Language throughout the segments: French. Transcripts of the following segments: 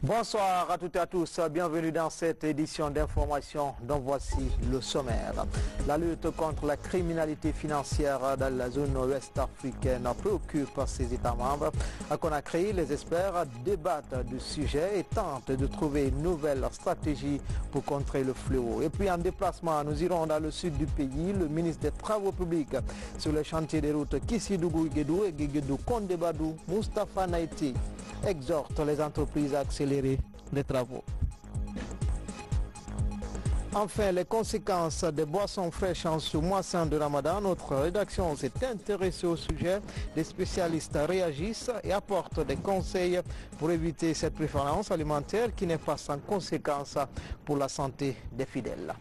Bonsoir à toutes et à tous, bienvenue dans cette édition d'information dont voici le sommaire. La lutte contre la criminalité financière dans la zone ouest africaine préoccupe ses États membres. À Conakry, les experts débattent du sujet et tentent de trouver une nouvelle stratégie pour contrer le fléau. Et puis en déplacement, nous irons dans le sud du pays. Le ministre des Travaux publics sur les chantiers des routes Kissidougou-Guédou et Guéguédou-Kondebadou, Moustapha Naïti, exhorte les entreprises à accélérer les travaux. Enfin, les conséquences des boissons fraîches en ce mois saint de Ramadan. Notre rédaction s'est intéressée au sujet. Les spécialistes réagissent et apportent des conseils pour éviter cette préférence alimentaire qui n'est pas sans conséquences pour la santé des fidèles.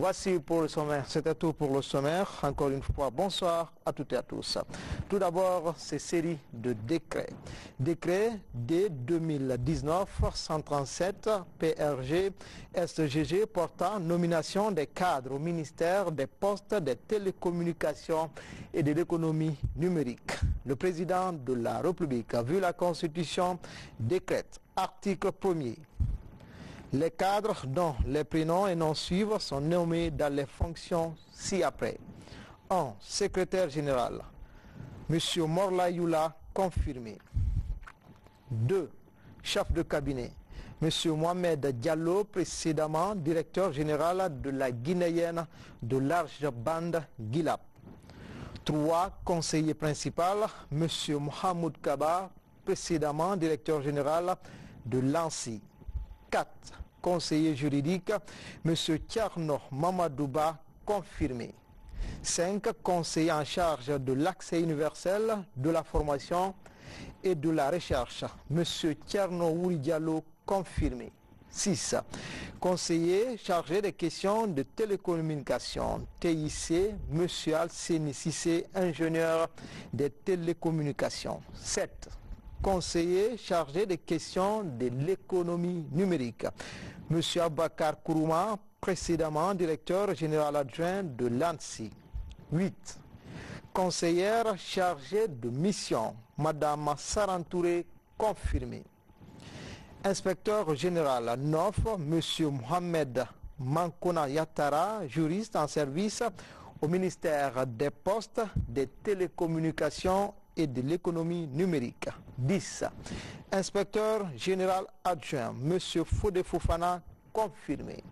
Voici pour le sommaire, c'était tout pour le sommaire. Encore une fois, bonsoir à toutes et à tous. Tout d'abord, ces séries de décrets. Décret D 2019-137 PRG SGG portant nomination des cadres au ministère des Postes, des Télécommunications et de l'économie numérique. Le président de la République, vu la Constitution, décrète, article 1er. Les cadres dont les prénoms et noms suivent sont nommés dans les fonctions ci-après. 1. Secrétaire général. M. Morla Youla, confirmé. 2. Chef de cabinet. M. Mohamed Diallo, précédemment directeur général de la Guinéenne de large bande GILAP. 3. Conseiller principal. M. Mohamed Kaba, précédemment directeur général de l'ANSI. 4. Conseiller juridique, M. Tcherno Mamadouba, confirmé. 5. Conseiller en charge de l'accès universel, de la formation et de la recherche, M. Tcherno Wouri Diallo, confirmé. 6. Conseiller chargé des questions de télécommunications, TIC, M. Alseni Sissé, ingénieur des télécommunications. 7. Conseiller chargé des questions de l'économie numérique, M. Abakar Kourouma, précédemment directeur général adjoint de l'ANSI. 8. Conseillère chargée de mission, Mme Sarantouré, confirmée. Inspecteur général 9, M. Mohamed Mankona Yatara, juriste en service au ministère des Postes, des Télécommunications et de l'économie numérique. 10. Inspecteur général adjoint, M. Fodé Fofana, confirmé.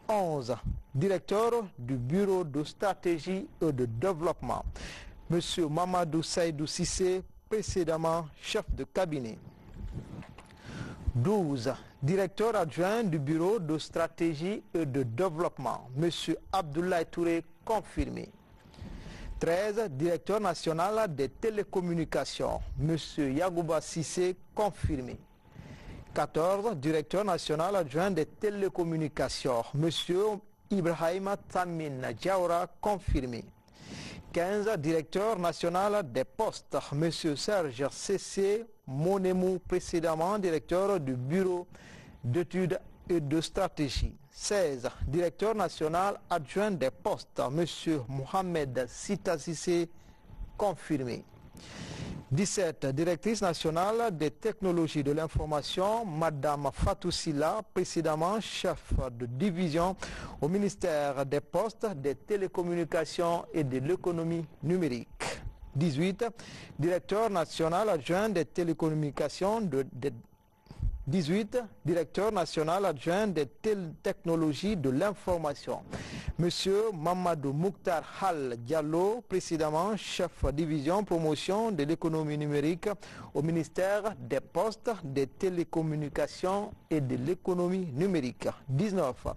11. Directeur du bureau de stratégie et de développement, M. Mamadou Saïdou Sissé, précédemment chef de cabinet. 12. Directeur adjoint du bureau de stratégie et de développement, M. Abdoulaye Touré, confirmé. 13. Directeur national des télécommunications, M. Yagouba Sissé, confirmé. 14. Directeur national adjoint des télécommunications, M. Ibrahima Tamine Diaoura, confirmé. 15. Directeur national des postes, M. Serge Cessé Monemou, précédemment directeur du bureau d'études et de stratégie. 16. Directeur national adjoint des postes, M. Mohamed Sita Sissé, confirmé. 17. Directrice nationale des technologies de l'information, Mme Fatou Silla, précédemment chef de division au ministère des Postes, des Télécommunications et de l'économie numérique. 18. Directeur national adjoint des télécommunications 18. Directeur national adjoint des technologies de l'information, M. Mamadou Mouktar Hal Diallo, précédemment chef division promotion de l'économie numérique au ministère des Postes, des Télécommunications et de l'économie numérique. 19.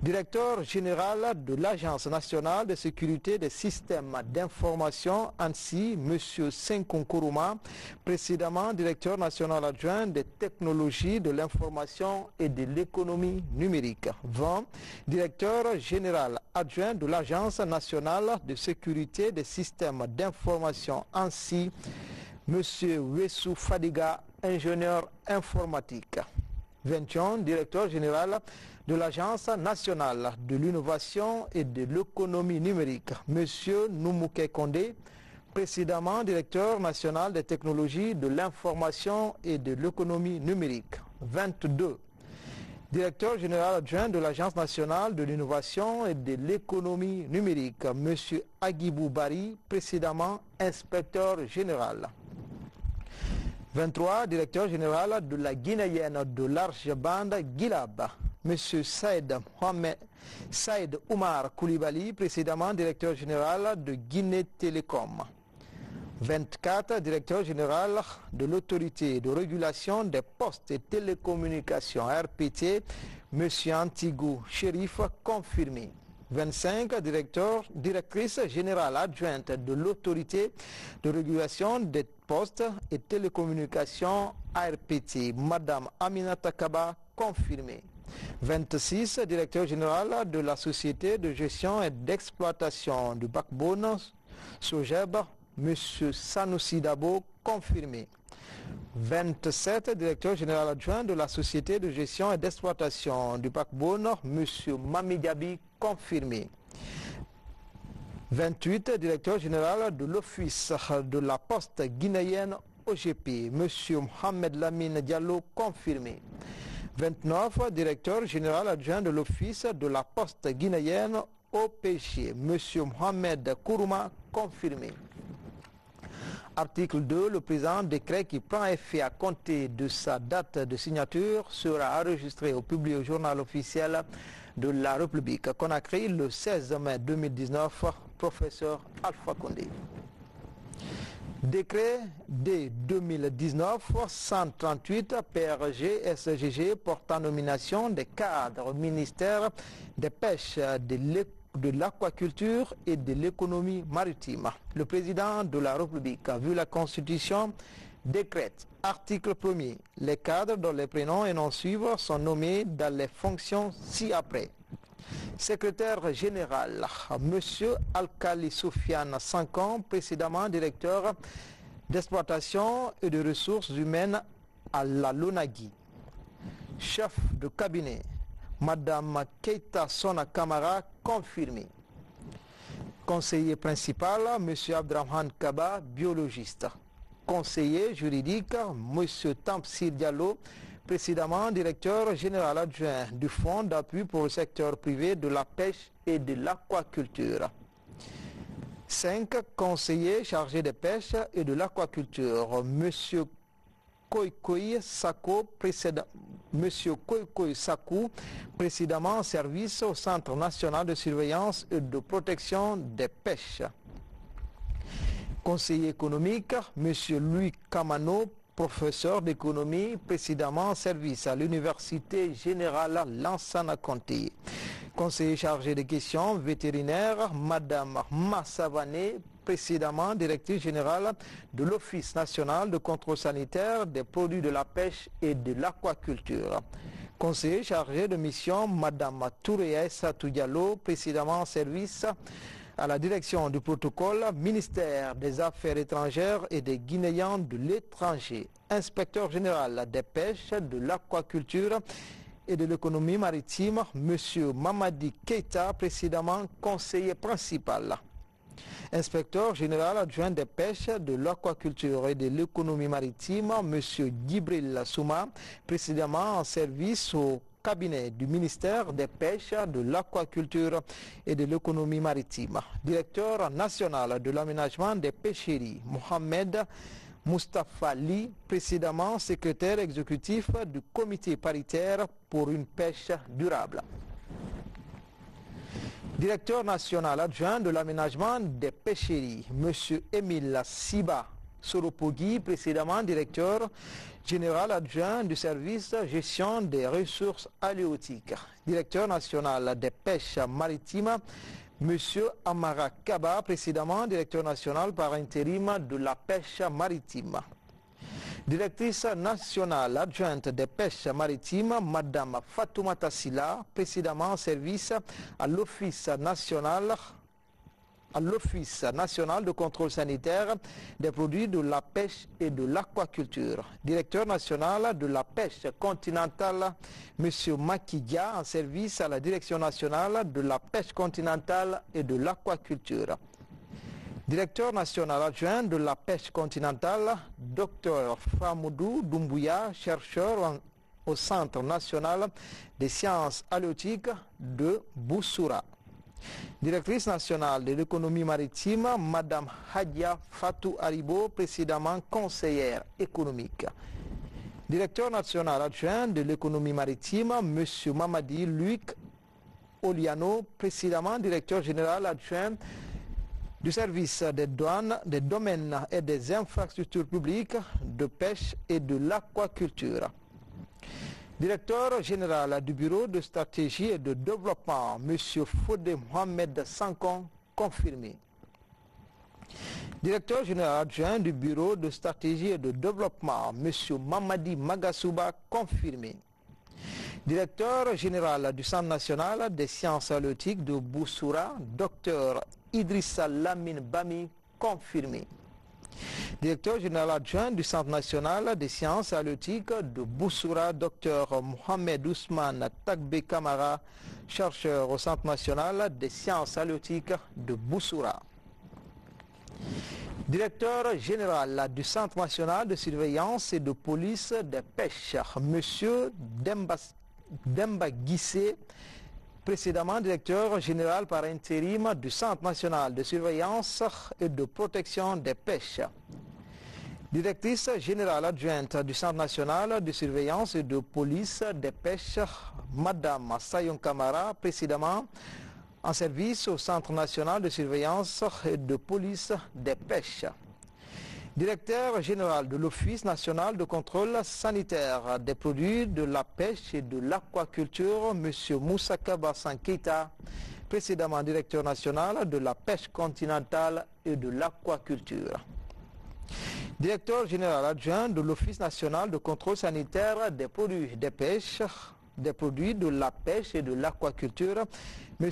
Directeur général de l'Agence nationale de sécurité des systèmes d'information ANSI, M. Senkon Kourouma, précédemment directeur national adjoint des technologies de l'information et de l'économie numérique. 20. Directeur général adjoint de l'Agence nationale de sécurité des systèmes d'information ANSI, M. Wessou Fadiga, ingénieur informatique. 21. Directeur général de l'Agence nationale de l'innovation et de l'économie numérique, M. Noumouké Kondé, précédemment directeur national des technologies de l'information et de l'économie numérique. 22. Directeur général adjoint de l'Agence nationale de l'innovation et de l'économie numérique, M. Agibou Bari, précédemment inspecteur général. 23. Directeur général de la Guinéenne de large bande Guilab, M. Saïd Oumar Koulibaly, précédemment directeur général de Guinée Télécom. 24. Directeur général de l'autorité de régulation des postes et télécommunications RPT, M. Antigou Chérif, confirmé. 25. Directrice générale adjointe de l'autorité de régulation des postes et télécommunications ARPT, Madame Aminata Kaba, confirmé. 26. Directeur général de la société de gestion et d'exploitation du backbone Sogeb, M. Sanoussi Dabo, confirmé. 27. Directeur général adjoint de la société de gestion et d'exploitation du backbone, M. Mami Diaby, confirmé. 28. Directeur général de l'Office de la Poste guinéenne OGP, M. Mohamed Lamine Diallo, confirmé. 29. Directeur général adjoint de l'Office de la Poste guinéenne OPG, M. Mohamed Kourouma, confirmé. Article 2. Le présent décret qui prend effet à compter de sa date de signature sera enregistré au public au journal officiel de la République. Conakry, le 16 mai 2019, professeur Alpha Condé. Décret D 2019-138 PRG-SGG portant nomination des cadres au ministère des pêches, de l'aquaculture et de l'économie maritime. Le président de la République, vu la Constitution, décrète, article 1er, les cadres dont les prénoms et noms suivants sont nommés dans les fonctions ci-après. Secrétaire général, M. Alkali Soufiane Sankan, précédemment directeur d'exploitation et de ressources humaines à la LONAGUI. Chef de cabinet, Madame Keita Sona Kamara, confirmé. Conseiller principal, M. Abdrahman Kaba, biologiste. Conseiller juridique, M. Tamsir Diallo, précédemment directeur général adjoint du Fonds d'appui pour le secteur privé de la pêche et de l'aquaculture. 5. Conseiller chargé de pêche et de l'aquaculture, M. Koikoy Sakou, précédemment en service au Centre national de surveillance et de protection des pêches. Conseiller économique, M. Louis Kamano, professeur d'économie, précédemment en service à l'Université générale Lansana Conté. Conseiller chargé des questions vétérinaires, Madame Massavané, précédemment directrice générale de l'Office national de contrôle sanitaire des produits de la pêche et de l'aquaculture. Conseiller chargé de mission, Madame Touréa Satou Diallo, précédemment en service à la direction du protocole, ministère des Affaires étrangères et des Guinéens de l'étranger. Inspecteur général des pêches, de l'aquaculture et de l'économie maritime, M. Mamadi Keita, précédemment conseiller principal. Inspecteur général adjoint des pêches, de l'aquaculture et de l'économie maritime, M. Gibril Souma, précédemment en service au cabinet du ministère des pêches, de l'aquaculture et de l'économie maritime. Directeur national de l'aménagement des pêcheries, Mohamed Moustapha Li, précédemment secrétaire exécutif du comité paritaire pour une pêche durable. Directeur national adjoint de l'aménagement des pêcheries, M. Émile Siba Soropogui, précédemment directeur général adjoint du service gestion des ressources halieutiques. Directeur national des pêches maritimes, M. Amara Kaba, précédemment directeur national par intérim de la pêche maritime. Directrice nationale adjointe des pêches maritimes, Madame Fatoumata Silla, précédemment en service à l'Office national de contrôle sanitaire des produits de la pêche et de l'aquaculture. Directeur national de la pêche continentale, M. Makidia, en service à la Direction nationale de la pêche continentale et de l'aquaculture. Directeur national adjoint de la pêche continentale, Dr Famoudou Doumbouya, chercheur au Centre national des sciences halieutiques de Boussoura. Directrice nationale de l'économie maritime, Madame Hadia Fatou Haribo, précédemment conseillère économique. Directeur national adjoint de l'économie maritime, Monsieur Mamadi Luc Oliano, précédemment directeur général adjoint du service des douanes, des domaines et des infrastructures publiques, de pêche et de l'aquaculture. Directeur général du bureau de stratégie et de développement, M. Fodé Mohamed Sankon, confirmé. Directeur général adjoint du bureau de stratégie et de développement, M. Mamadi Magasouba, confirmé. Directeur général du Centre national des sciences halieutiques de Boussoura, Dr Idrissa Lamine Bami, confirmé. Directeur général adjoint du Centre national des sciences halieutiques de Boussoura, Dr Mohamed Ousmane Tagbe Kamara, chercheur au Centre national des sciences halieutiques de Boussoura. Directeur général du Centre national de surveillance et de police des pêches, M. Demba Guissé, précédemment directeur général par intérim du Centre national de surveillance et de protection des pêches. Directrice générale adjointe du Centre national de surveillance et de police des pêches, Madame Sayon Kamara, précédemment en service au Centre national de surveillance et de police des pêches. Directeur général de l'Office national de contrôle sanitaire des produits de la pêche et de l'aquaculture, M. Moussa Kabassan Keita, précédemment directeur national de la pêche continentale et de l'aquaculture. Directeur général adjoint de l'Office national de contrôle sanitaire des produits de pêche, des produits de la pêche et de l'aquaculture, M.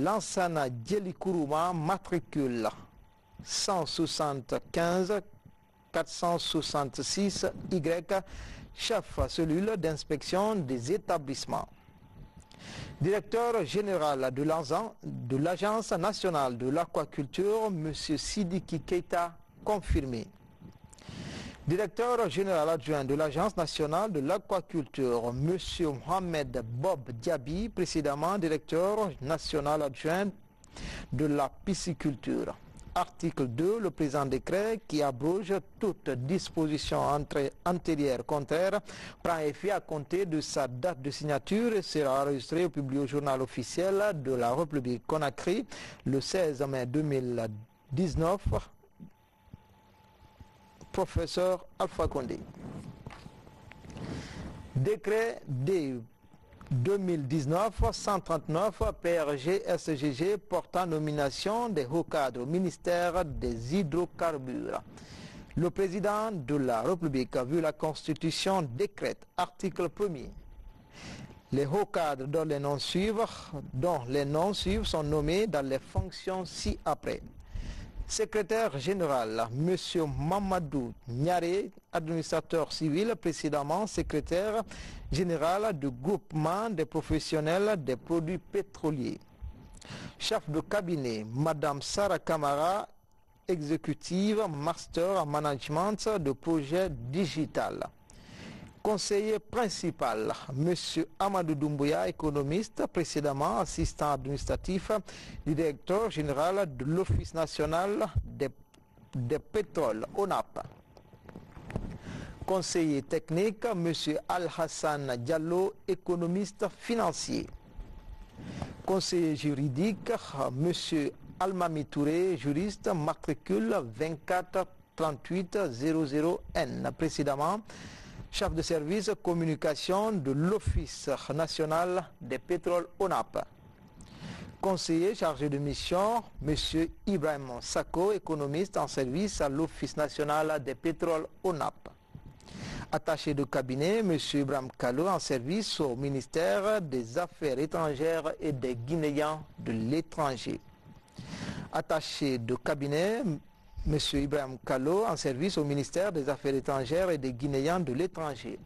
Lansana Djelikuruma, matricule 175 466 Y, chef cellule d'inspection des établissements. Directeur général de l'Agence nationale de l'aquaculture, M. Sidiki Keita, confirmé. Directeur général adjoint de l'Agence nationale de l'aquaculture, M. Mohamed Bob Diaby, précédemment directeur national adjoint de la pisciculture. Article 2, le présent décret qui abroge toute disposition antérieure contraire prend effet à compter de sa date de signature et sera enregistré et publié au journal officiel de la République Conakry le 16 mai 2019. Professeur Alpha Condé. Décret D 2019-139 PRG-SGG portant nomination des hauts cadres au ministère des hydrocarbures. Le président de la République a vu la Constitution décrète, article 1er. Les hauts cadres dont les noms suivent sont nommés dans les fonctions ci-après. Secrétaire général, M. Mamadou Niaré, administrateur civil, précédemment secrétaire général du groupement des professionnels des produits pétroliers. Chef de cabinet, Mme Sarah Kamara, exécutive, master en management de projet digital. Conseiller principal, M. Amadou Doumbouya, économiste, précédemment assistant administratif du directeur général de l'Office national des pétroles, ONAP. Conseiller technique, M. Al-Hassan Diallo, économiste financier. Conseiller juridique, M. Almami Touré, juriste, matricule 243800N, précédemment chef de service communication de l'Office national des pétroles ONAP. Conseiller chargé de mission, M. Ibrahim Sako, économiste en service à l'Office national des pétroles ONAP. Attaché de cabinet, M. Ibrahim Kalou, en service au ministère des Affaires étrangères et des Guinéens de l'étranger. Attaché de cabinet, M. Ibrahim Kalou, en service au ministère des Affaires étrangères et des Guinéens de l'étranger.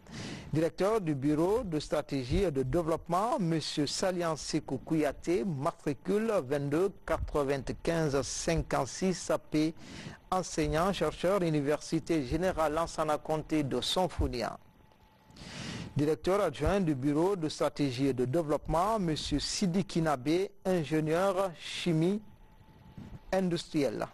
Directeur du bureau de stratégie et de développement, M. Salian Sekou Kouyaté, matricule 22 95 56 AP, enseignant, chercheur, Université Générale Lansana Conté de Sonfonia. Directeur adjoint du bureau de stratégie et de développement, M. Sidi Kinabe, ingénieur chimie industrielle.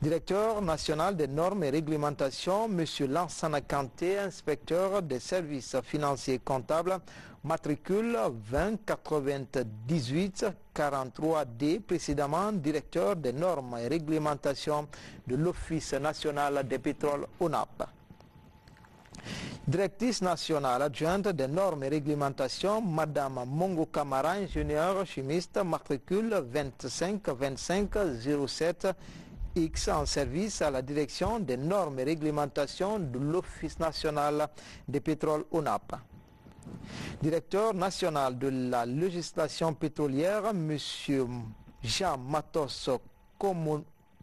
Directeur national des normes et réglementations, M. Lansana Kanté, inspecteur des services financiers comptables, matricule 20 98 43D, précédemment directeur des normes et réglementations de l'Office national des pétroles ONAP. Directrice nationale adjointe des normes et réglementations, Madame Mongo Kamara, ingénieur chimiste, matricule 25 25 07 X, en service à la direction des normes et réglementations de l'Office national des pétroles ONAP. Directeur national de la législation pétrolière, M. Jean Matos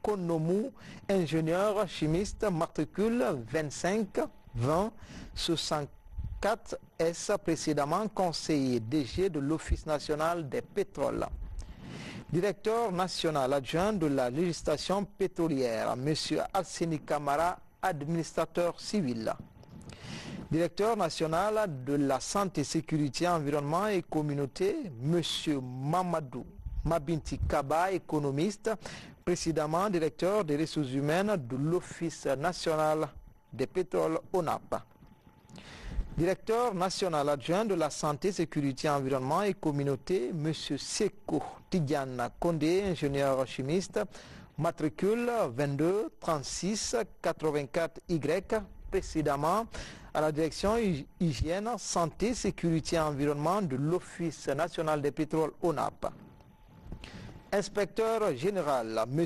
Konomou, ingénieur chimiste, matricule 25 20 64 S, précédemment conseiller DG de l'Office national des pétroles. Directeur national adjoint de la législation pétrolière, M. Arseni Kamara, administrateur civil. Directeur national de la santé, sécurité, environnement et communauté, M. Mamadou Mabinti Kaba, économiste, précédemment directeur des ressources humaines de l'Office national des pétroles ONAP. Directeur national adjoint de la santé, sécurité, environnement et communauté, M. Seko Tidiane Kondé, ingénieur chimiste, matricule 22 36 84 Y, précédemment à la direction hygiène, santé, sécurité, environnement de l'Office national des pétroles ONAP. Inspecteur général, M.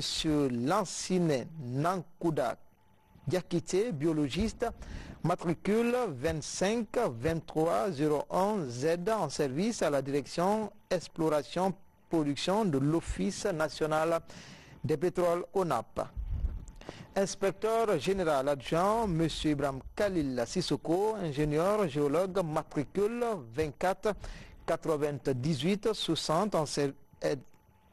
Lansine Nankouda Diakité, biologiste, matricule 25 23 01 Z, en service à la direction exploration production de l'Office national des pétroles ONAP. Inspecteur général adjoint, M. Ibrahim Khalil Sissoko, ingénieur géologue, matricule 24 98 60 en service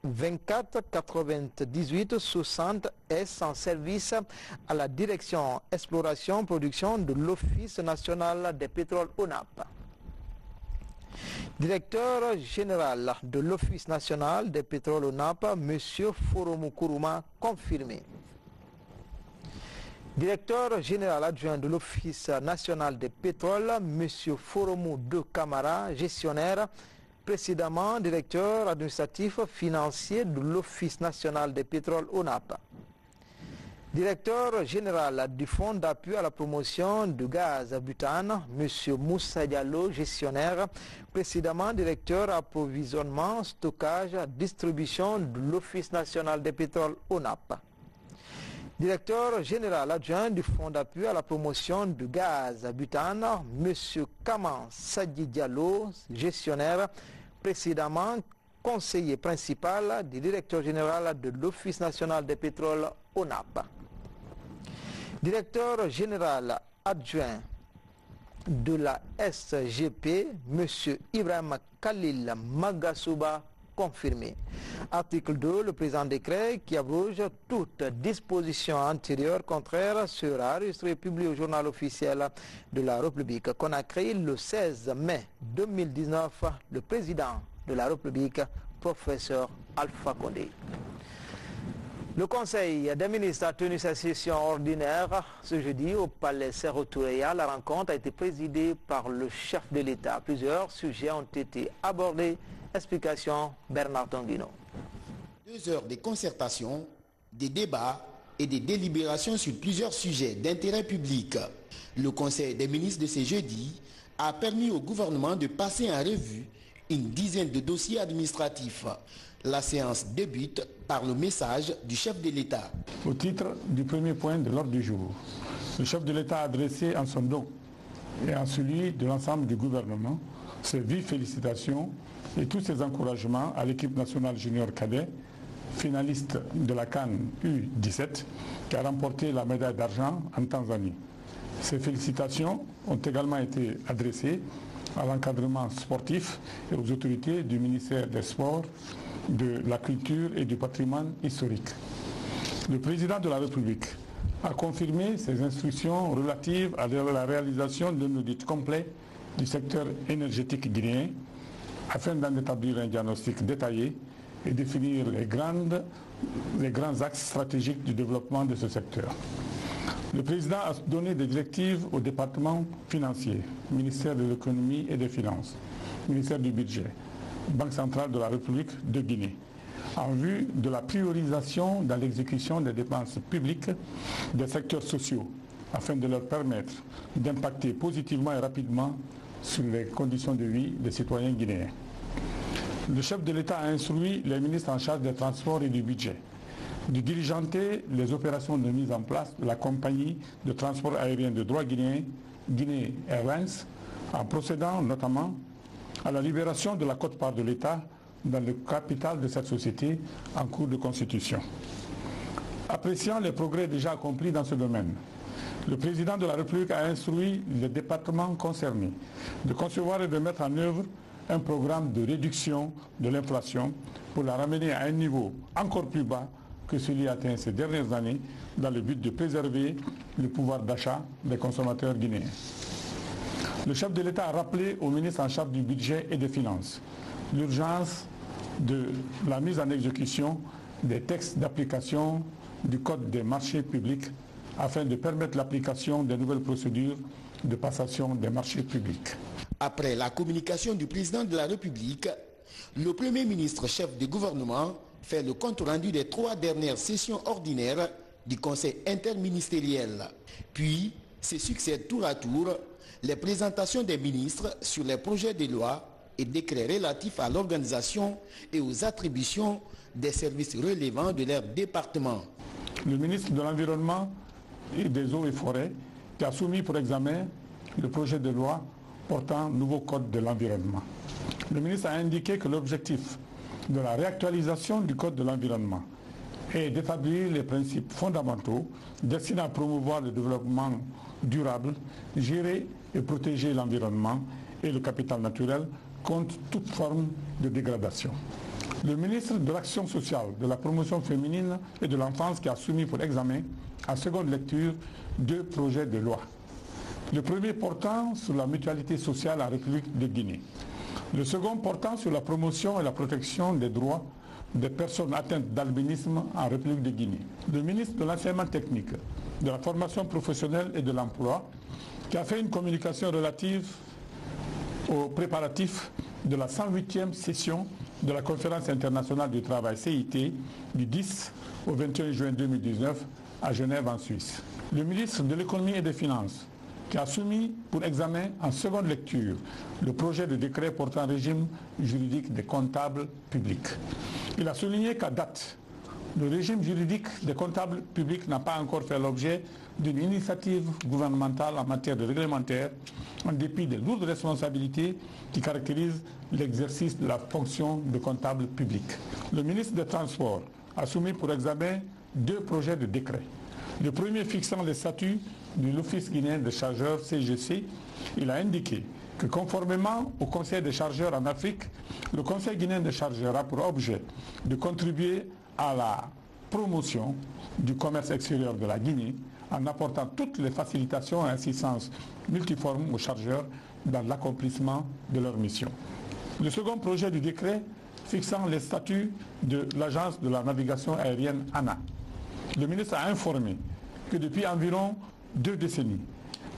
24 98 60 S, en service à la direction exploration production de l'Office national des pétroles ONAP. Directeur général de l'Office national des pétroles ONAP, M. Foromu Kourouma, confirmé. Directeur général adjoint de l'Office national des pétroles, M. Foromu De Kamara, gestionnaire, précédemment directeur administratif financier de l'Office national des pétroles ONAP. Directeur général du Fonds d'appui à la promotion du gaz butane, M. Moussa Diallo, gestionnaire, précédemment directeur approvisionnement, stockage, distribution de l'Office national des pétroles ONAP. Directeur général adjoint du Fonds d'appui à la promotion du gaz butane, M. Kaman Sadi Diallo, gestionnaire, précédemment conseiller principal du directeur général de l'Office national des pétroles ONAP. Directeur général adjoint de la SGP, M. Ibrahim Khalil Magasouba, confirmé. Article 2, le présent décret qui abroge toute disposition antérieure contraire sera enregistré et publié au journal officiel de la République. Conakry, le 16 mai 2019, le président de la République, professeur Alpha Condé. Le Conseil des ministres a tenu sa session ordinaire ce jeudi au Palais Serre-Touréa. La rencontre a été présidée par le chef de l'État. Plusieurs sujets ont été abordés. Explication Bernard Tanguino. 2 heures de concertation, des débats et des délibérations sur plusieurs sujets d'intérêt public. Le Conseil des ministres de ce jeudi a permis au gouvernement de passer en revue une dizaine de dossiers administratifs. La séance débute par le message du chef de l'État. Au titre du premier point de l'ordre du jour, le chef de l'État a adressé en son nom et en celui de l'ensemble du gouvernement ses vives félicitations et tous ses encouragements à l'équipe nationale junior cadet, finaliste de la CAN U17, qui a remporté la médaille d'argent en Tanzanie. Ces félicitations ont également été adressées à l'encadrement sportif et aux autorités du ministère des Sports, de la Culture et du Patrimoine historique. Le président de la République a confirmé ses instructions relatives à la réalisation d'un audit complet du secteur énergétique guinéen afin d'en établir un diagnostic détaillé et définir les grands axes stratégiques du développement de ce secteur. Le président a donné des directives au département financier, ministère de l'économie et des finances, ministère du budget, Banque centrale de la République de Guinée, en vue de la priorisation dans l'exécution des dépenses publiques des secteurs sociaux, afin de leur permettre d'impacter positivement et rapidement sur les conditions de vie des citoyens guinéens. Le chef de l'État a instruit les ministres en charge des transports et du budget de diligenter les opérations de mise en place de la compagnie de transport aérien de droit guinéen, Guinée Airlines, en procédant notamment à la libération de la quote-part de l'État dans le capital de cette société en cours de constitution. Appréciant les progrès déjà accomplis dans ce domaine, le président de la République a instruit les départements concernés de concevoir et de mettre en œuvre un programme de réduction de l'inflation pour la ramener à un niveau encore plus bas que celui atteint ces dernières années dans le but de préserver le pouvoir d'achat des consommateurs guinéens. Le chef de l'État a rappelé au ministre en charge du budget et des finances l'urgence de la mise en exécution des textes d'application du Code des marchés publics afin de permettre l'application des nouvelles procédures de passation des marchés publics. Après la communication du président de la République, le Premier ministre chef du gouvernement fait le compte rendu des 3 dernières sessions ordinaires du Conseil interministériel. Puis, se succèdent tour à tour les présentations des ministres sur les projets de loi et décrets relatifs à l'organisation et aux attributions des services relevant de leur département. Le ministre de l'Environnement et des Eaux et Forêts qui a soumis pour examen le projet de loi portant nouveau code de l'environnement. Le ministre a indiqué que l'objectif de la réactualisation du code de l'environnement est d'établir les principes fondamentaux destinés à promouvoir le développement durable, gérer et protéger l'environnement et le capital naturel contre toute forme de dégradation. Le ministre de l'Action sociale, de la promotion féminine et de l'enfance qui a soumis pour examen en seconde lecture 2 projets de loi. Le premier portant sur la mutualité sociale en République de Guinée. Le second portant sur la promotion et la protection des droits des personnes atteintes d'albinisme en République de Guinée. Le ministre de l'Enseignement technique, de la formation professionnelle et de l'emploi qui a fait une communication relative aux préparatifs de la 108e session de la Conférence internationale du travail CIT du 10 au 21 juin 2019 à Genève en Suisse. Le ministre de l'économie et des finances qui a soumis pour examen en seconde lecture le projet de décret portant régime juridique des comptables publics. Il a souligné qu'à date, le régime juridique des comptables publics n'a pas encore fait l'objet d'une initiative gouvernementale en matière de réglementaire, en dépit des lourdes responsabilités qui caractérisent l'exercice de la fonction de comptable public. Le ministre des Transports a soumis pour examen 2 projets de décret. Le premier fixant les statuts de l'Office guinéen des chargeurs CGC, il a indiqué que conformément au Conseil des chargeurs en Afrique, le Conseil guinéen des chargeurs a pour objet de contribuer à la promotion du commerce extérieur de la Guinée en apportant toutes les facilitations et assistances multiformes aux chargeurs dans l'accomplissement de leur mission. Le second projet du décret fixant les statuts de l'Agence de la navigation aérienne ANA. Le ministre a informé que depuis environ 2 décennies,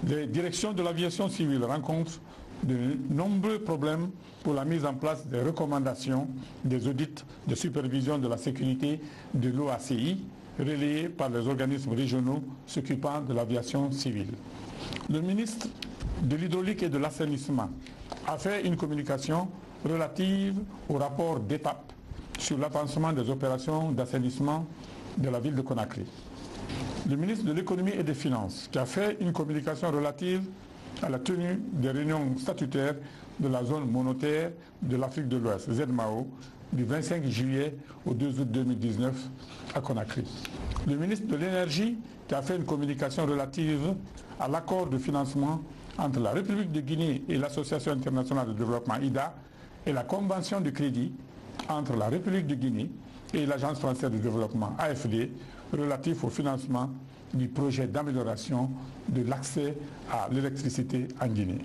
les directions de l'aviation civile rencontrent de nombreux problèmes pour la mise en place des recommandations des audits de supervision de la sécurité de l'OACI, relayés par les organismes régionaux s'occupant de l'aviation civile. Le ministre de l'Hydraulique et de l'Assainissement a fait une communication relative au rapport d'étape sur l'avancement des opérations d'assainissement de la ville de Conakry. Le ministre de l'Économie et des Finances qui a fait une communication relative à la tenue des réunions statutaires de la zone monétaire de l'Afrique de l'Ouest, ZMAO, du 25 juillet au 2 août 2019 à Conakry. Le ministre de l'Énergie qui a fait une communication relative à l'accord de financement entre la République de Guinée et l'Association internationale de développement IDA et la convention de crédit entre la République de Guinée et l'Agence française de développement AFD relatif au financement du projet d'amélioration de l'accès à l'électricité en Guinée.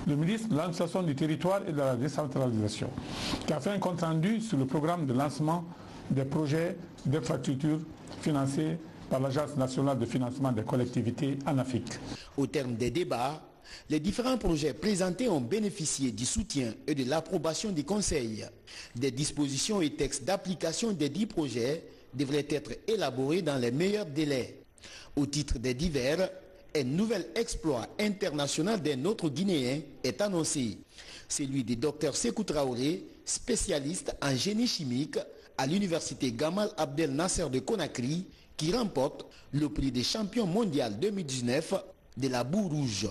Le ministre de l'Administration du territoire et de la décentralisation, qui a fait un compte-rendu sur le programme de lancement des projets d'infrastructure financés par l'Agence nationale de financement des collectivités en Afrique. Au terme des débats, les différents projets présentés ont bénéficié du soutien et de l'approbation du Conseil. Des dispositions et textes d'application des 10 projets devraient être élaborés dans les meilleurs délais. Au titre des divers, un nouvel exploit international d'un autre Guinéen est annoncé. Celui du Dr Sékou Traoré, spécialiste en génie chimique à l'université Gamal Abdel Nasser de Conakry, qui remporte le prix des champions mondial 2019 de la boue rouge.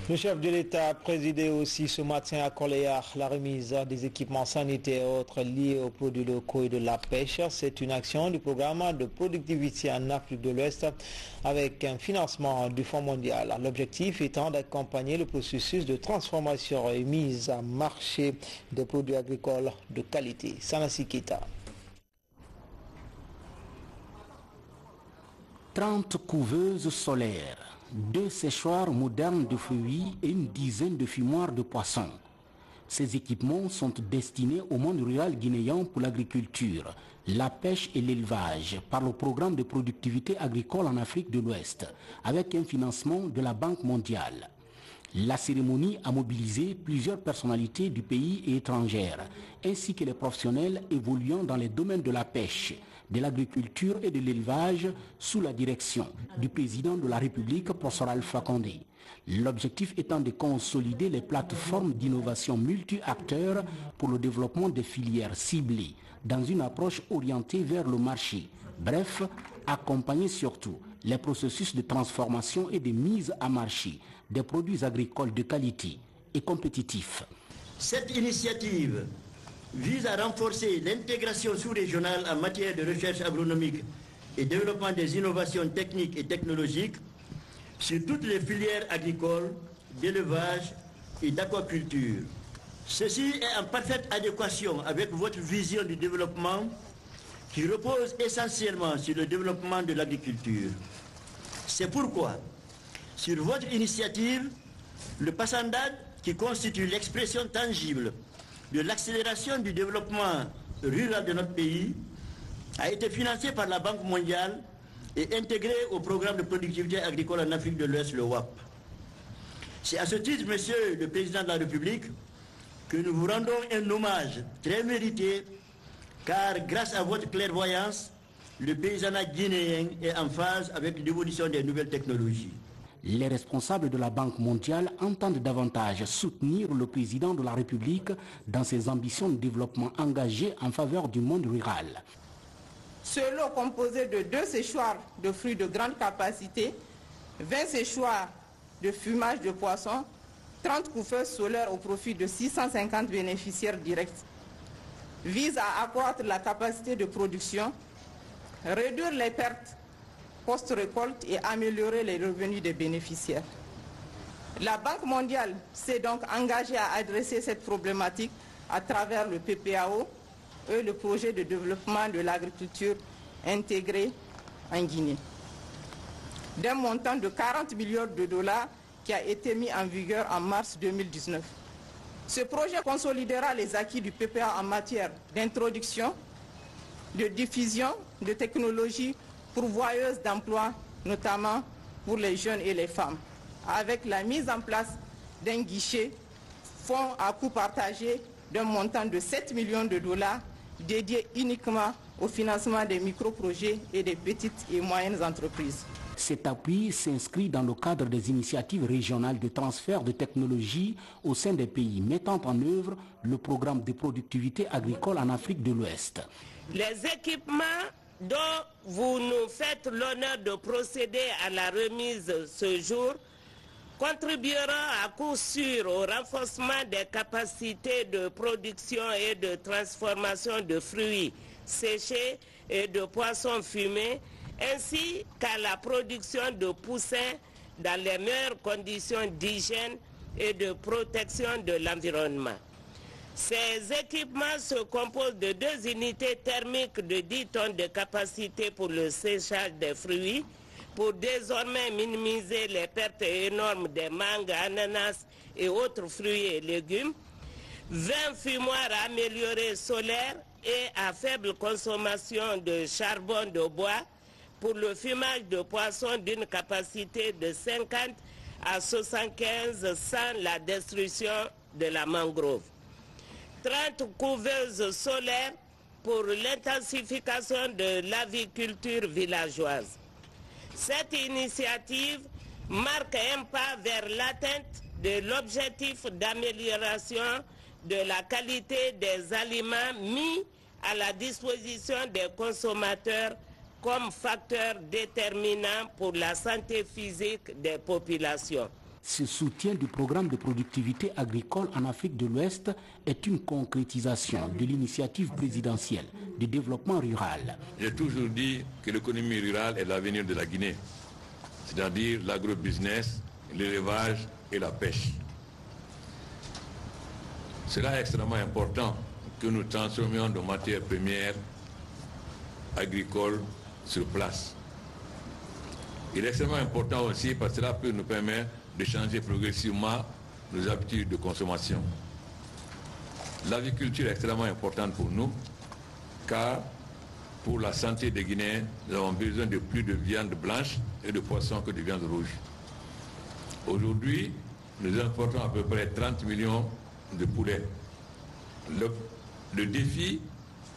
Le chef de l'État a présidé aussi ce matin à Koléar la remise des équipements sanitaires et autres liés aux produits locaux et de la pêche. C'est une action du programme de productivité en Afrique de l'Ouest avec un financement du Fonds mondial. L'objectif étant d'accompagner le processus de transformation et mise à marché des produits agricoles de qualité. Sanassi Keita. 30 couveuses solaires, 2 séchoirs modernes de fruits et une dizaine de fumoirs de poissons. Ces équipements sont destinés au monde rural guinéen pour l'agriculture, la pêche et l'élevage par le programme de productivité agricole en Afrique de l'Ouest avec un financement de la Banque mondiale. La cérémonie a mobilisé plusieurs personnalités du pays et étrangères, ainsi que les professionnels évoluant dans les domaines de la pêche, de l'agriculture et de l'élevage sous la direction du président de la République, professeur Alpha Condé. L'objectif étant de consolider les plateformes d'innovation multi-acteurs pour le développement des filières ciblées dans une approche orientée vers le marché. Bref, accompagner surtout les processus de transformation et de mise à marché des produits agricoles de qualité et compétitifs. Cette initiative vise à renforcer l'intégration sous-régionale en matière de recherche agronomique et développement des innovations techniques et technologiques sur toutes les filières agricoles, d'élevage et d'aquaculture. Ceci est en parfaite adéquation avec votre vision du développement qui repose essentiellement sur le développement de l'agriculture. C'est pourquoi, sur votre initiative, le Passandad, qui constitue l'expression tangible de l'accélération du développement rural de notre pays, a été financé par la Banque mondiale et intégré au programme de productivité agricole en Afrique de l'Ouest, le WAP. C'est à ce titre, Monsieur le Président de la République, que nous vous rendons un hommage très mérité, car grâce à votre clairvoyance, le paysanat guinéen est en phase avec l'évolution des nouvelles technologies. Les responsables de la Banque mondiale entendent davantage soutenir le président de la République dans ses ambitions de développement engagées en faveur du monde rural. Ce lot composé de 2 séchoirs de fruits de grande capacité, 20 séchoirs de fumage de poissons, 30 couffeuses solaires au profit de 650 bénéficiaires directs, vise à accroître la capacité de production, réduire les pertes post-récolte et améliorer les revenus des bénéficiaires. La Banque mondiale s'est donc engagée à adresser cette problématique à travers le PPAO et le projet de développement de l'agriculture intégrée en Guinée, d'un montant de 40 millions de dollars qui a été mis en vigueur en mars 2019. Ce projet consolidera les acquis du PPA en matière d'introduction, de diffusion de technologies pourvoyeuses d'emplois, notamment pour les jeunes et les femmes, avec la mise en place d'un guichet fonds à coût partagé d'un montant de 7 millions de dollars dédié uniquement au financement des micro-projets et des petites et moyennes entreprises. Cet appui s'inscrit dans le cadre des initiatives régionales de transfert de technologies au sein des pays mettant en œuvre le programme de productivité agricole en Afrique de l'Ouest. Les équipements dont vous nous faites l'honneur de procéder à la remise ce jour contribueront à coup sûr au renforcement des capacités de production et de transformation de fruits séchés et de poissons fumés, ainsi qu'à la production de poussins dans les meilleures conditions d'hygiène et de protection de l'environnement. Ces équipements se composent de 2 unités thermiques de 10 tonnes de capacité pour le séchage des fruits, pour désormais minimiser les pertes énormes des mangues, ananas et autres fruits et légumes, 20 fumoirs améliorés solaires et à faible consommation de charbon de bois pour le fumage de poissons d'une capacité de 50 à 75 sans la destruction de la mangrove. 30 couveuses solaires pour l'intensification de l'aviculture villageoise. Cette initiative marque un pas vers l'atteinte de l'objectif d'amélioration de la qualité des aliments mis à la disposition des consommateurs comme facteur déterminant pour la santé physique des populations. Ce soutien du programme de productivité agricole en Afrique de l'Ouest est une concrétisation de l'initiative présidentielle du développement rural. J'ai toujours dit que l'économie rurale est l'avenir de la Guinée, c'est-à-dire l'agrobusiness, l'élevage et la pêche. Cela est extrêmement important que nous transformions nos matières premières agricoles sur place. Il est extrêmement important aussi parce que cela peut nous permettre de changer progressivement nos habitudes de consommation. L'aviculture est extrêmement importante pour nous, car pour la santé des Guinéens, nous avons besoin de plus de viande blanche et de poissons que de viande rouge. Aujourd'hui, nous importons à peu près 30 millions de poulets. Le défi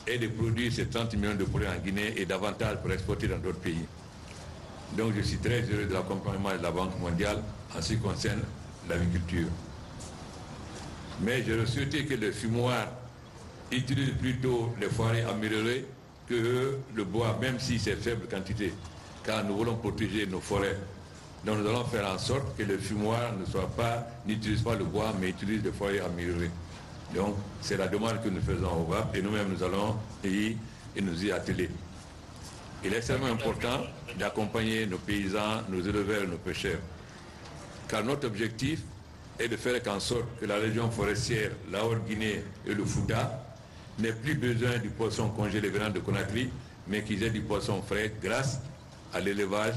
est de produire ces 30 millions de poulets en Guinée et davantage pour exporter dans d'autres pays. Donc je suis très heureux de l'accompagnement de la Banque mondiale en ce qui concerne l'agriculture. Mais je souhaitais que les fumoirs utilisent plutôt les forêts améliorées que le bois, même si c'est faible quantité, car nous voulons protéger nos forêts. Donc nous allons faire en sorte que les fumoirs n'utilisent pas le bois, mais utilisent les forêts améliorées. Donc c'est la demande que nous faisons au VAP et nous-mêmes nous allons nous y atteler. Il est extrêmement important d'accompagner nos paysans, nos éleveurs et nos pêcheurs. Car notre objectif est de faire en sorte que la région forestière, la Haute-Guinée et le Fouta n'aient plus besoin du poisson congelé venant de Conakry, mais qu'ils aient du poisson frais grâce à l'élevage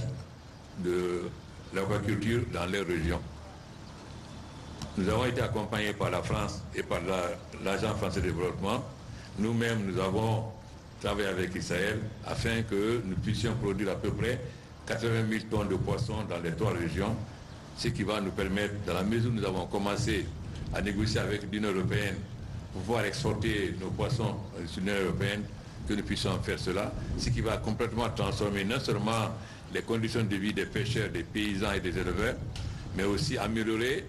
de l'aquaculture dans leur région. Nous avons été accompagnés par la France et par l'Agence français de développement. Nous-mêmes, nous avons travaillé avec Israël afin que nous puissions produire à peu près 80 000 tonnes de poissons dans les 3 régions, ce qui va nous permettre, dans la mesure où nous avons commencé à négocier avec l'Union européenne pour pouvoir exporter nos poissons sur l'Union européenne, que nous puissions faire cela, ce qui va complètement transformer non seulement les conditions de vie des pêcheurs, des paysans et des éleveurs, mais aussi améliorer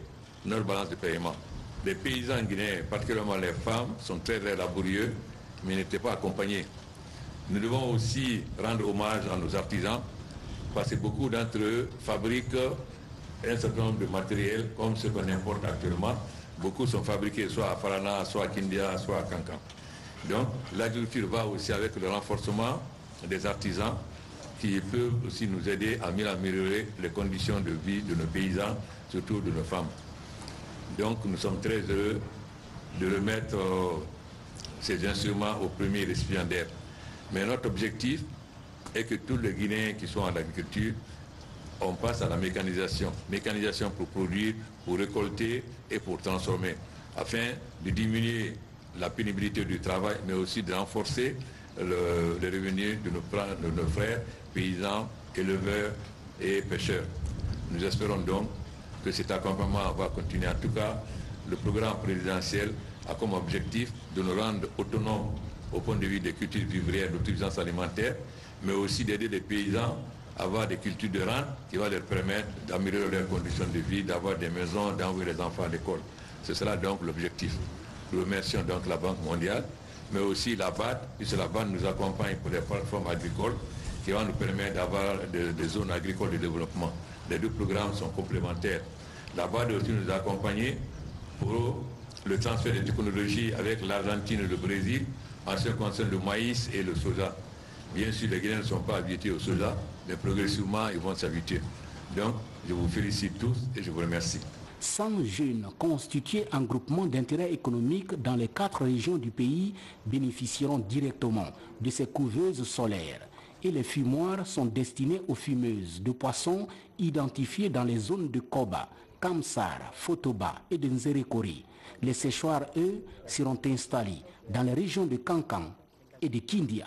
notre balance de paiement. Les paysans guinéens, particulièrement les femmes, sont très laborieux, mais n'étaient pas accompagnés. Nous devons aussi rendre hommage à nos artisans, parce que beaucoup d'entre eux fabriquent un certain nombre de matériels comme ce qu'on importe actuellement. Beaucoup sont fabriqués soit à Farana, soit à Kindia, soit à Kankan. Donc l'agriculture va aussi avec le renforcement des artisans qui peuvent aussi nous aider à mieux améliorer les conditions de vie de nos paysans, surtout de nos femmes. Donc nous sommes très heureux de remettre ces instruments aux premiers récipiendaires. Mais notre objectif est que tous les Guinéens qui sont en agriculture, on passe à la mécanisation. Mécanisation pour produire, pour récolter et pour transformer, afin de diminuer la pénibilité du travail, mais aussi de renforcer les revenus de nos frères, paysans, éleveurs et pêcheurs. Nous espérons donc que cet accompagnement va continuer. En tout cas, le programme présidentiel a comme objectif de nous rendre autonomes au point de vue des cultures vivrières, d'autosuffisance alimentaire, mais aussi d'aider les paysans à avoir des cultures de rente qui vont leur permettre d'améliorer leurs conditions de vie, d'avoir des maisons, d'envoyer les enfants à l'école. Ce sera donc l'objectif. Nous remercions donc la Banque mondiale, mais aussi la BAD, puisque la BAD nous accompagne pour les plateformes agricoles qui vont nous permettre d'avoir des zones agricoles de développement. Les 2 programmes sont complémentaires. La BAD aussi nous a accompagnés pour le transfert des technologies avec l'Argentine et le Brésil en ce qui concerne le maïs et le soja. Bien sûr, les Guinéens ne sont pas habitués au soja, mais progressivement, ils vont s'habituer. Donc, je vous félicite tous et je vous remercie. 100 jeunes constitués en groupement d'intérêt économique dans les 4 régions du pays bénéficieront directement de ces couveuses solaires. Et les fumoirs sont destinés aux fumeuses de poissons identifiées dans les zones de Koba, Kamsar, Fotoba et de Nzerekori. Les séchoirs, eux, seront installés dans les régions de Kankan et de Kindia.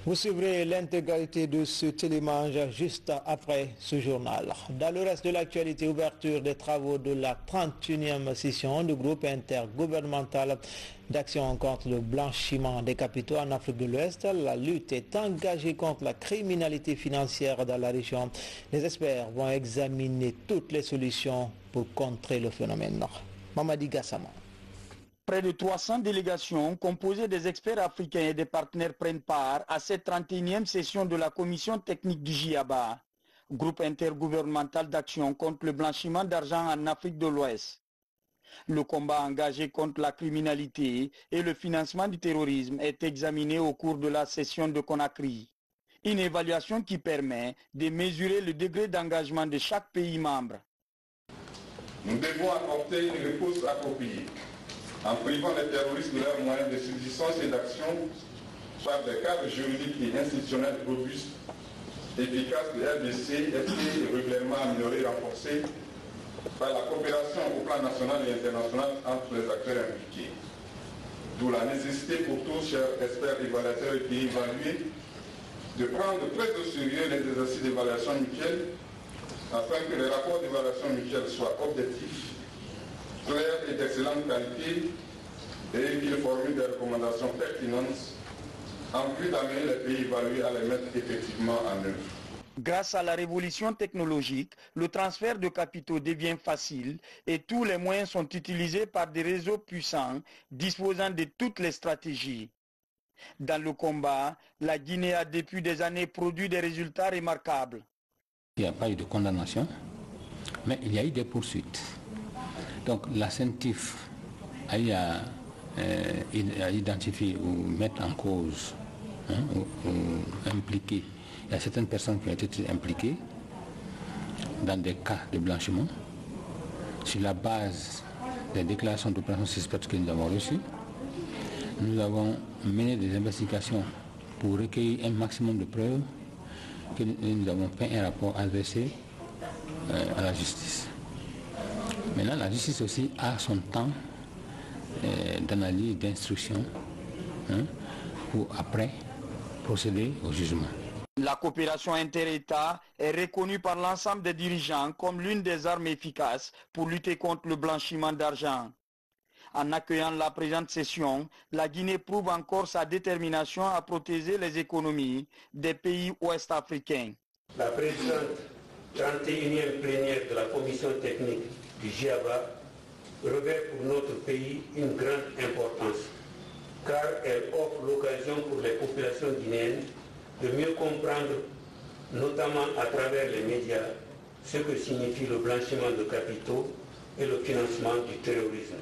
Vous suivrez l'intégralité de ce télémange juste après ce journal. Dans le reste de l'actualité, ouverture des travaux de la 31e session du groupe intergouvernemental d'action contre le blanchiment des capitaux en Afrique de l'Ouest. La lutte est engagée contre la criminalité financière dans la région. Les experts vont examiner toutes les solutions pour contrer le phénomène. Mamadi Gassama. Près de 300 délégations composées des experts africains et des partenaires prennent part à cette 31e session de la commission technique du GIABA, groupe intergouvernemental d'action contre le blanchiment d'argent en Afrique de l'Ouest. Le combat engagé contre la criminalité et le financement du terrorisme est examiné au cours de la session de Conakry. Une évaluation qui permet de mesurer le degré d'engagement de chaque pays membre. Nous devons apporter une réponse appropriée, en privant les terroristes de leurs moyens de subsistance et d'action par des cadres juridiques et institutionnels robustes, efficaces de RDC, FT et règlements améliorés et renforcés par la coopération au plan national et international entre les acteurs impliqués. D'où la nécessité pour tous, chers experts, évaluateurs et pays évalués, de prendre très au sérieux les exercices d'évaluation mutuelle afin que les rapports d'évaluation mutuelle soient objectifs, clairs et d'excellente qualité et qu'ils formulent des recommandations pertinentes en vue d'amener les pays évalués à les mettre effectivement en œuvre. Grâce à la révolution technologique, le transfert de capitaux devient facile et tous les moyens sont utilisés par des réseaux puissants disposant de toutes les stratégies. Dans le combat, la Guinée a depuis des années produit des résultats remarquables. Il n'y a pas eu de condamnation, mais il y a eu des poursuites. Donc la CENTIF a identifié ou mettre en cause, ou impliquer. Il y a certaines personnes qui ont été impliquées dans des cas de blanchiment. Sur la base des déclarations d'opérations suspectes que nous avons reçues, nous avons mené des investigations pour recueillir un maximum de preuves que nous avons fait un rapport adressé à la justice. Maintenant, la justice aussi a son temps d'analyse, d'instruction, pour après procéder au jugement. La coopération inter-États est reconnue par l'ensemble des dirigeants comme l'une des armes efficaces pour lutter contre le blanchiment d'argent. En accueillant la présente session, la Guinée prouve encore sa détermination à protéger les économies des pays ouest-africains. La présente 31e plénière de la commission technique du GIABA revêt pour notre pays une grande importance, car elle offre l'occasion pour les populations guinéennes de mieux comprendre, notamment à travers les médias, ce que signifie le blanchiment de capitaux et le financement du terrorisme,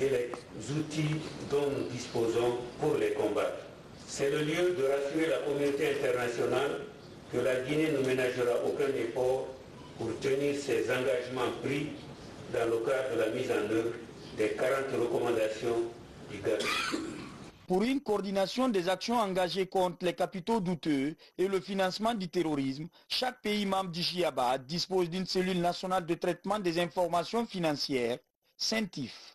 et les outils dont nous disposons pour les combattre. C'est le lieu de rassurer la communauté internationale que la Guinée ne ménagera aucun effort pour tenir ses engagements pris dans le cadre de la mise en œuvre des 40 recommandations du GATT. Pour une coordination des actions engagées contre les capitaux douteux et le financement du terrorisme, chaque pays membre du GIABA dispose d'une cellule nationale de traitement des informations financières, CENTIF.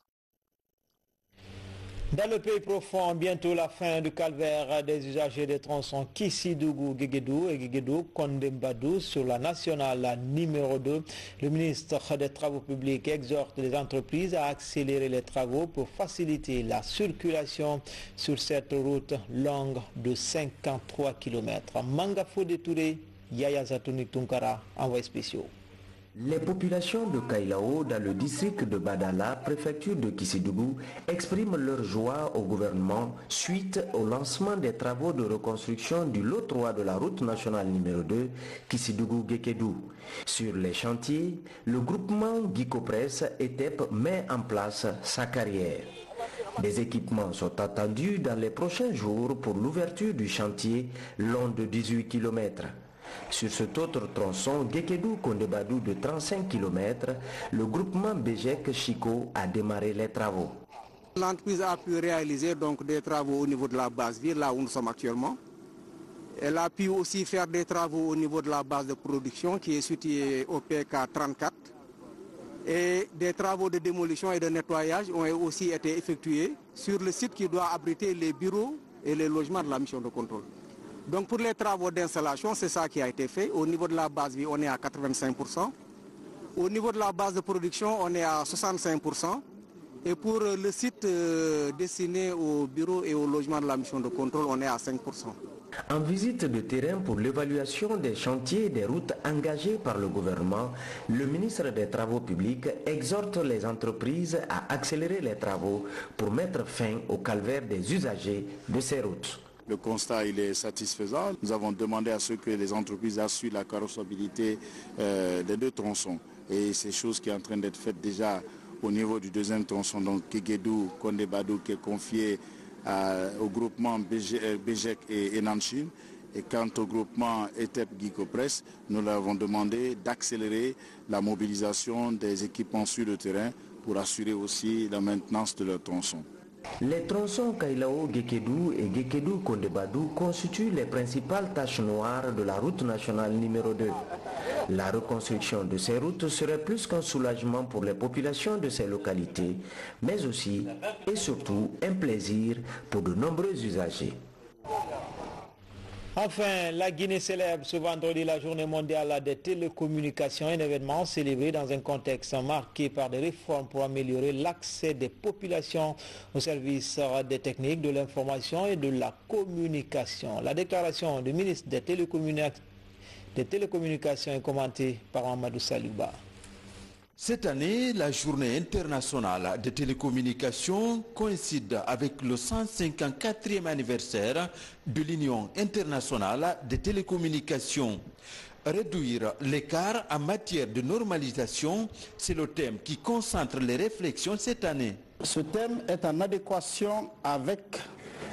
Dans le pays profond, bientôt la fin du calvaire des usagers des tronçons Kissidougou-Guéguédou et Guéguédou-Kondembadou sur la nationale numéro 2. Le ministre des Travaux publics exhorte les entreprises à accélérer les travaux pour faciliter la circulation sur cette route longue de 53 km. Mangafo de Touré, Yaya Zatouni Tunkara, envoyé spéciaux. Les populations de Kailao, dans le district de Badala, préfecture de Kissidougou, expriment leur joie au gouvernement suite au lancement des travaux de reconstruction du lot 3 de la route nationale numéro 2, Kissidougou-Guéguédou. Sur les chantiers, le groupement Guicopress ETEP met en place sa carrière. Des équipements sont attendus dans les prochains jours pour l'ouverture du chantier long de 18 km. Sur cet autre tronçon, Guékédou-Kondébadou de 35 km, le groupement Béjec-Chico a démarré les travaux. L'entreprise a pu réaliser donc des travaux au niveau de la base ville, là où nous sommes actuellement. Elle a pu aussi faire des travaux au niveau de la base de production qui est située au PK 34. Et des travaux de démolition et de nettoyage ont aussi été effectués sur le site qui doit abriter les bureaux et les logements de la mission de contrôle. Donc pour les travaux d'installation, c'est ça qui a été fait. Au niveau de la base vie, on est à 85%. Au niveau de la base de production, on est à 65%. Et pour le site destiné aux bureaux et aux logements de la mission de contrôle, on est à 5%. En visite de terrain pour l'évaluation des chantiers et des routes engagées par le gouvernement, le ministre des Travaux publics exhorte les entreprises à accélérer les travaux pour mettre fin au calvaire des usagers de ces routes. Le constat il est satisfaisant. Nous avons demandé à ce que les entreprises assurent la carrossabilité des deux tronçons. Et c'est chose qui est en train d'être faite déjà au niveau du deuxième tronçon, donc Guéguédou-Kondébadou, qui est confié au groupement Béjec et Nanchin. Et quant au groupement ETEP-Guicopres, nous leur avons demandé d'accélérer la mobilisation des équipements sur le terrain pour assurer aussi la maintenance de leurs tronçons. Les tronçons Kailao-Guékédou et Guékédou-Kondébadou constituent les principales taches noires de la route nationale numéro 2. La reconstruction de ces routes serait plus qu'un soulagement pour les populations de ces localités, mais aussi et surtout un plaisir pour de nombreux usagers. Enfin, la Guinée célèbre ce vendredi la journée mondiale des télécommunications, un événement célébré dans un contexte marqué par des réformes pour améliorer l'accès des populations aux services des techniques, de l'information et de la communication. La déclaration du ministre des télécommunications est commentée par Amadou Saliba. Cette année, la journée internationale des télécommunications coïncide avec le 154e anniversaire de l'Union internationale des télécommunications. Réduire l'écart en matière de normalisation, c'est le thème qui concentre les réflexions cette année. Ce thème est en adéquation avec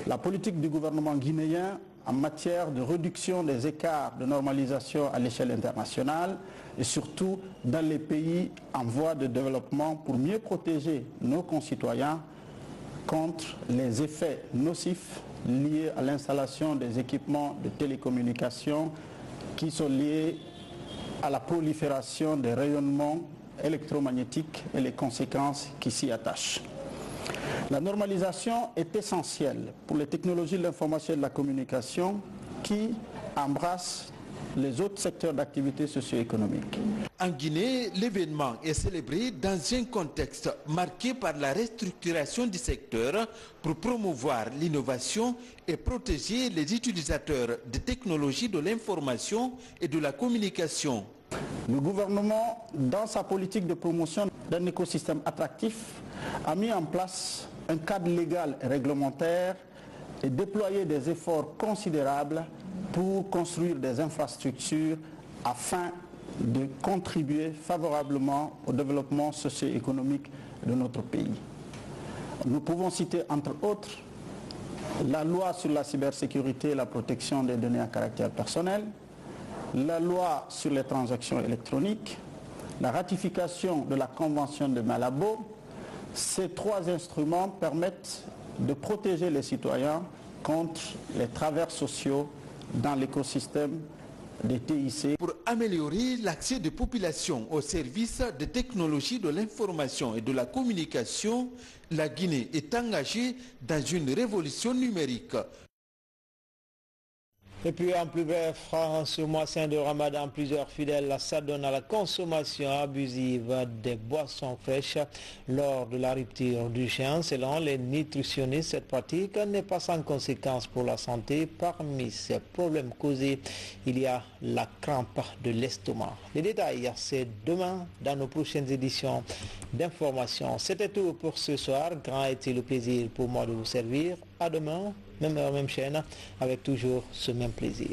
la politique du gouvernement guinéen en matière de réduction des écarts de normalisation à l'échelle internationale et surtout dans les pays en voie de développement pour mieux protéger nos concitoyens contre les effets nocifs liés à l'installation des équipements de télécommunications qui sont liés à la prolifération des rayonnements électromagnétiques et les conséquences qui s'y attachent. La normalisation est essentielle pour les technologies de l'information et de la communication qui embrassent les autres secteurs d'activité socio-économique. En Guinée, l'événement est célébré dans un contexte marqué par la restructuration du secteur pour promouvoir l'innovation et protéger les utilisateurs de technologies de l'information et de la communication. Le gouvernement, dans sa politique de promotion d'un écosystème attractif, a mis en place un cadre légal et réglementaire et déployé des efforts considérables pour construire des infrastructures afin de contribuer favorablement au développement socio-économique de notre pays. Nous pouvons citer entre autres la loi sur la cybersécurité et la protection des données à caractère personnel, la loi sur les transactions électroniques, la ratification de la Convention de Malabo. Ces trois instruments permettent de protéger les citoyens contre les travers sociaux dans l'écosystème des TIC. Pour améliorer l'accès des populations aux services de technologie de l'information et de la communication, la Guinée est engagée dans une révolution numérique. Et puis en plus bref, ce mois saint de Ramadan, plusieurs fidèles s'adonnent à la consommation abusive des boissons fraîches lors de la rupture du jeûne. Selon les nutritionnistes, cette pratique n'est pas sans conséquences pour la santé. Parmi ces problèmes causés, il y a la crampe de l'estomac. Les détails, c'est demain dans nos prochaines éditions d'information. C'était tout pour ce soir. Grand était le plaisir pour moi de vous servir. À demain, même heure, même chaîne, avec toujours ce même plaisir.